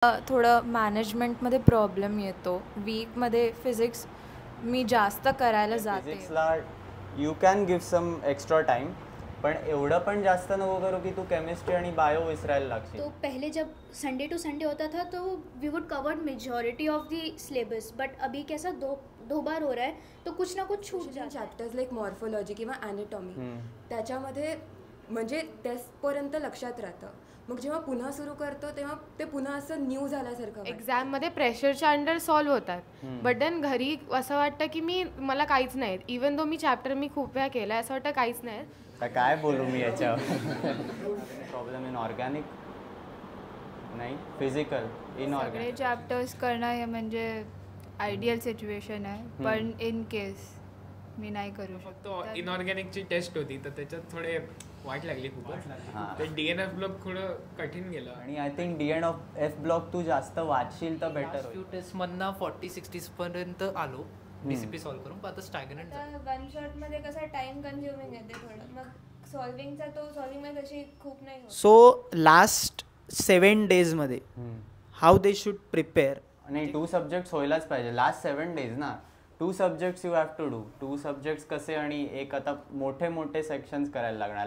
थोडं मॅनेजमेंटमध्ये प्रॉब्लेम येतो. वीकमध्ये फिजिक्स मी जास्त करायला जाते. फिजिक्सला you can give some extra time, पण एवढं पण जास्त नको करू की तू केमिस्ट्री आणि बायो विसरायला लागशील. तो पहले जब संडे टू संडे होता था तो we would cover majority of the syllabus, but अभी कैसा दो बार हो रहा है तो कुछ ना कुछ छूट जाता है. चॅप्टर्स लाईक मॉर्फोलॉजी किंवा ॲनाटॉमी त्याच्यामध्ये म्हणजे टेस्टपर्यंत लक्षात राहतं. मग जेव्हा पुन्हा सुरू करतो तेव्हा ते पुन्हा असं न्यू झाल्यासारखं. एक्झाममध्ये प्रेशरच्या अंडर सॉल्व्ह होतात, बट देन घरी असं वाटतं की मला काहीच नाही. इवन दो मी चॅप्टर खूप वेळा केला असं वाटतं काहीच नाही. काय बोलू मी याच्यावर. प्रॉब्लेम इन ऑर्गॅनिक नाही, फिजिकल इनऑर्गॅनिक. सगळे चॅप्टर्स करणं हे म्हणजे आयडियल सिच्युएशन आहे, पण इन केस मी नाही करू शकत. इनऑर्गॅनिकची टेस्ट होती तर त्याच्यात थोडे वाईट लागली खूपच. ते DNF ब्लॉक थोडं कठीण गेलं आणि आय थिंक DNF ब्लॉक तू जास्त वाचशील तर बेटर होईल. टेस्ट मधनं 40-60 पर्यंत आलो DCP सॉल्व्ह करून. आता स्टॅग्नंट वन शॉटमध्ये कसं टाइम कन्झ्युमिंग येते थोडं. मग सॉल्विंगमध्ये तशी खूप नाही होत. सो लास्ट 7 डेजमध्ये हाऊ दे शुड प्रिपेअर. नाही, 2 सब्जेक्ट्स व्हायलाच पाहिजे लास्ट 7 डेज ना. 2 subjects you have to do. 2 subjects कसे आणि एक आता मोठे सेक्शन्स करायला लागणार.